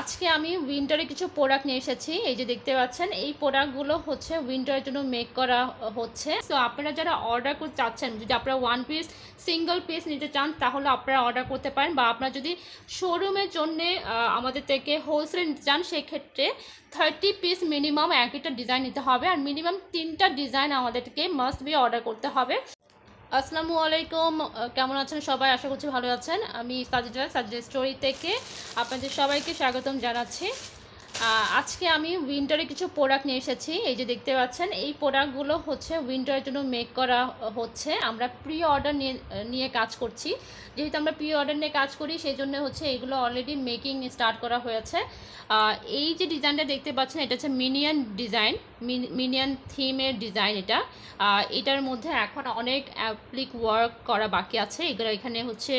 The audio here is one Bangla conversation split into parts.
আজকে আমি উইন্টারে কিছু প্রোডাক্ট নিয়ে এসেছি। এই যে দেখতে পাচ্ছেন, এই প্রোডাক্টগুলো হচ্ছে উইন্টারের জন্য মেক করা হচ্ছে। সো আপনারা যারা অর্ডার করতে চাচ্ছেন, যদি আপনারা ওয়ান পিস সিঙ্গেল পিস নিতে চান তাহলে আপনারা অর্ডার করতে পারেন, বা আপনারা যদি শোরুমের জন্যে আমাদের থেকে হোলসেল নিতে চান সেক্ষেত্রে 30 পিস মিনিমাম একটা ডিজাইন নিতে হবে, আর মিনিমাম 3টা ডিজাইন আমাদেরকে মাস্ট বি অর্ডার করতে হবে। আসসালামু আলাইকুম, কেমন আছেন সবাই? আশা করছি ভালো আছেন। আমি সাজিদা স্টোরি থেকে আপনাদের সবাইকে স্বাগতম জানাচ্ছি। আজকে আমি উইন্টারে কিছু প্রোডাক্ট নিয়ে এসেছি। এই যে দেখতে পাচ্ছেন, এই প্রোডাক্টগুলো হচ্ছে উইন্টারের জন্য মেক করা হচ্ছে। আমরা প্রি অর্ডার নিয়ে কাজ করছি। যেহেতু আমরা প্রি অর্ডার নিয়ে কাজ করি সেই জন্য হচ্ছে এগুলো অলরেডি মেকিং স্টার্ট করা হয়েছে। এই যে ডিজাইনটা দেখতে পাচ্ছেন এটা হচ্ছে মিনিয়ন ডিজাইন, মিনিয়ন থিমের ডিজাইন। এটার মধ্যে এখন অনেক অ্যাপ্লিক ওয়ার্ক করা বাকি আছে। এগুলো এখানে হচ্ছে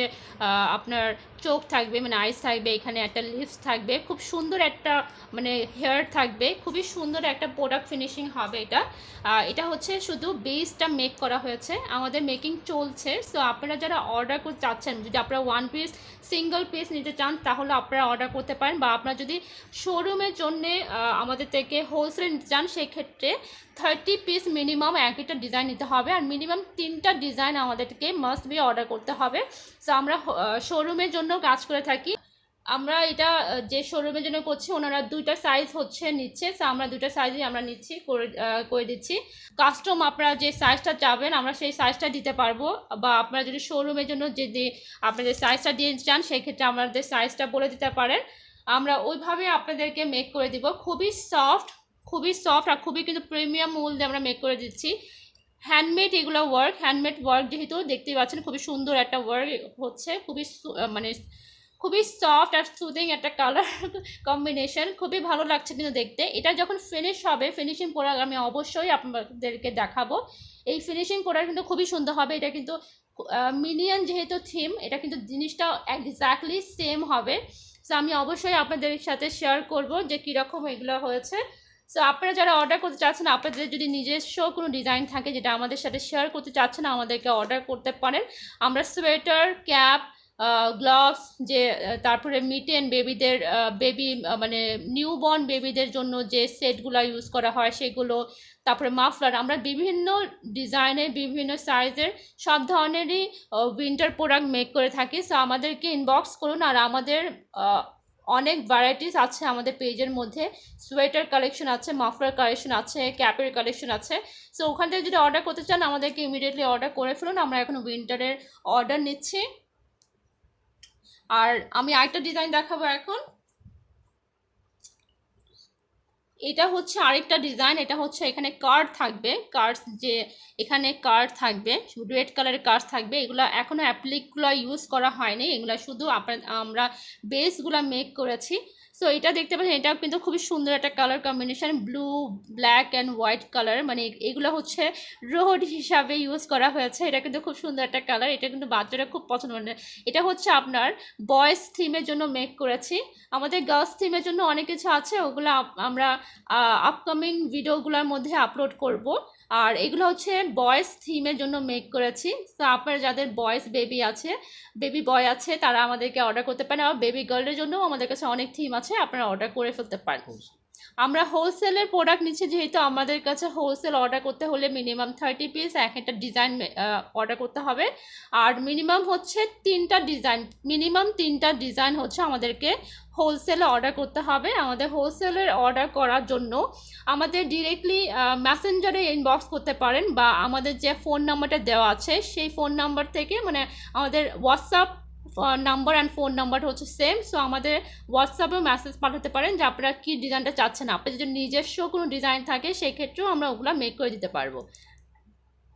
আপনার চোখ থাকবে, মানে আইস থাকবে, এখানে একটা লিপস থাকবে, খুব সুন্দর একটা মানে হেয়ার থাকবে, খুবই সুন্দর একটা প্রোডাক্ট ফিনিশিং হবে এটা হচ্ছে শুধু বেসটা মেক করা হয়েছে, আমাদের মেকিং চলছে। সো আপনারা যারা অর্ডার করতে চাচ্ছেন, যদি আপনারা ওয়ান পিস সিঙ্গেল পিস নিতে চান তাহলে আপনারা অর্ডার করতে পারেন, বা আপনারা যদি শোরুমের জন্যে আমাদের থেকে হোলসেল নিতে চান সেক্ষেত্রে 30 পিস মিনিমাম একটা ডিজাইন নিতে হবে, আর মিনিমাম 3টা ডিজাইন আমাদেরকে মাস্ট বি অর্ডার করতে হবে। সো আমরা শোরুমের জন্য কাজ করে থাকি। আমরা এটা যে শোরুমের জন্য করছি ওনারা 2টা সাইজ হচ্ছে নিচ্ছে। সো আমরা 2টা সাইজই আমরা নিচ্ছি, করে দিচ্ছি। কাস্টম আপনারা যে সাইজটা চাবেন আমরা সেই সাইজটা দিতে পারবো, বা আপনারা যদি শোরুমের জন্য যদি আপনাদের সাইজটা দিয়ে চান সেক্ষেত্রে আমাদের সাইজটা বলে দিতে পারেন, আমরা ওইভাবে আপনাদেরকে মেক করে দিব। খুবই সফট আর খুবই কিন্তু প্রিমিয়াম উল দিয়ে আমরা মেক করে দিচ্ছি। হ্যান্ডমেড এগুলো ওয়ার্ক, হ্যান্ডমেড ওয়ার্ক যেহেতু দেখতেই পাচ্ছেন খুবই সুন্দর একটা ওয়ার্ক হচ্ছে, মানে খুবই সফট আর সুদিং একটা কালার কম্বিনেশন, খুবই ভালো লাগছে কিন্তু দেখতে। এটা যখন ফিনিশ হবে, ফিনিশিং প্রোডাক্ট আমি অবশ্যই আপনাদেরকে দেখাবো। এই ফিনিশিং প্রোডাক্ট কিন্তু খুবই সুন্দর হবে। এটা কিন্তু মিনিয়ন যেহেতু থিম, এটা কিন্তু জিনিসটা এক্স্যাক্টলি সেম হবে। সো আমি অবশ্যই আপনাদের সাথে শেয়ার করব যে কীরকম এগুলো হয়েছে। সো আপনারা যারা অর্ডার করতে চাচ্ছেন, আপনাদের যদি নিজস্ব কোনো ডিজাইন থাকে যেটা আমাদের সাথে শেয়ার করতে চাচ্ছেন, আমাদেরকে অর্ডার করতে পারেন। আমরা সোয়েটার, ক্যাপ, গ্লাভস, যে তারপরে মিটেন বেবিদের, মানে নিউবর্ন বেবিদের জন্য যে সেটগুলো ইউজ করা হয় সেগুলো, তারপরে মাফলার, আমরা বিভিন্ন ডিজাইনের বিভিন্ন সাইজের সব ধরনেরই উইন্টার প্রোডাক্ট মেক করে থাকি। সো আমাদেরকে ইনবক্স করুন, আর আমাদের অনেক ভ্যারাইটিস আছে আমাদের পেজের মধ্যে। সোয়েটার কালেকশন আছে, মাফলার কালেকশন আছে, ক্যাপের কালেকশন আছে। সো ওখান থেকে যদি অর্ডার করতে চান আমাদেরকে ইমিডিয়েটলি অর্ডার করে ফেলুন। আমরা এখন উইন্টারের অর্ডার নিচ্ছি। আর আমি আরেকটা ডিজাইন দেখাবো এখন। এটা হচ্ছে আরেকটা ডিজাইন। এটা হচ্ছে এখানে কার্ড থাকবে, কার্ডস যে এখানে কার্ড থাকবে, রেড কালারের কার্ড থাকবে। এগুলো এখনও অ্যাপ্লিকগুলো ইউজ করা হয়নি, এগুলো শুধু আমরা বেসগুলো মেক করেছি। সো এটা দেখতে পাচ্ছেন, এটা কিন্তু খুবই সুন্দর একটা colour combination, blue, black and white colour, মানে এগুলো হচ্ছে রোড হিসাবে ইউজ করা হয়েছে। এটা কিন্তু খুব সুন্দর একটা কালার, এটা কিন্তু বাচ্চারা খুব পছন্দ করে। এটা হচ্ছে আপনার বয়েজ থিমের জন্য মেক করেছি। আমাদের গার্লস থিমের জন্য অনেক কিছু আছে, ওগুলো আমরা আপকামিং ভিডিওগুলোর মধ্যে আপলোড করব। আর এগুলো হচ্ছে বয়েজ থিমের জন্য মেক করেছি। তো আপনারা যাদের বয়েজ বেবি আছে, বেবি বয় আছে, তারা আমাদেরকে অর্ডার করতে পারেন। আর বেবি গার্লের জন্যও আমাদের কাছে অনেক থিম আছে, আপনারা অর্ডার করে ফেলতে পারেন। আমরা হোলসেলের প্রোডাক্ট নিচ্ছি, যেহেতু আমাদের কাছে হোলসেল অর্ডার করতে হলে মিনিমাম 30 পিস একটা ডিজাইন অর্ডার করতে হবে, আর মিনিমাম হচ্ছে 3টা ডিজাইন, মিনিমাম 3টা ডিজাইন হচ্ছে আমাদেরকে হোলসেলে অর্ডার করতে হবে। আমাদের হোলসেলের অর্ডার করার জন্য আমাদের ডিরেক্টলি মেসেঞ্জারে ইনবক্স করতে পারেন, বা আমাদের যে ফোন নাম্বারটা দেওয়া আছে সেই ফোন নাম্বার থেকে, মানে আমাদের হোয়াটসঅ্যাপ নাম্বার অ্যান্ড ফোন নাম্বারটা হচ্ছে সেম। সো আমাদের হোয়াটসঅ্যাপে মেসেজ পাঠাতে পারেন যে আপনারা কী ডিজাইনটা চাচ্ছেন। আপনার যদি নিজস্ব কোনো ডিজাইন থাকে সেই ক্ষেত্রেও আমরা ওগুলো মেক করে দিতে পারবো।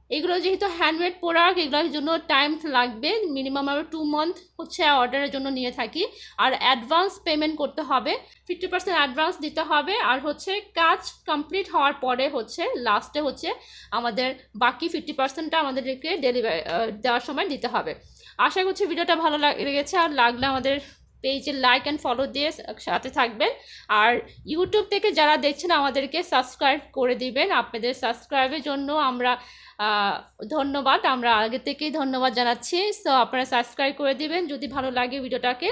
এগুলো যেহেতু হ্যান্ডমেড প্রোডাক্ট, এগুলোর জন্য টাইম লাগবে, মিনিমাম আমরা 2 মান্থ হচ্ছে অর্ডারের জন্য নিয়ে থাকি। আর অ্যাডভান্স পেমেন্ট করতে হবে, 50% অ্যাডভান্স দিতে হবে, আর হচ্ছে কাজ কমপ্লিট হওয়ার পরে হচ্ছে লাস্টে হচ্ছে আমাদের বাকি 50%টা আমাদেরকে ডেলিভারি দেওয়ার সময় দিতে হবে। আশা করছি ভিডিওটা ভালো লেগেছে, আর লাগলে আমাদের পেজে লাইক অ্যান্ড ফলো দিয়ে সাথে থাকবেন। আর ইউটিউব থেকে যারা দেখছেন আমাদেরকে সাবস্ক্রাইব করে দিবেন, আপনাদের সাবস্ক্রাইবের জন্য আমরা ধন্যবাদ, আমরা আগে থেকেই ধন্যবাদ জানাচ্ছি। সো আপনারা সাবস্ক্রাইব করে দিবেন যদি ভালো লাগে ভিডিওটাকে।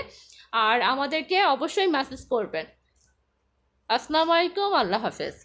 আর আমাদেরকে অবশ্যই মেসেজ করবেন। আসসালামু আলাইকুম, আল্লাহ হাফেজ।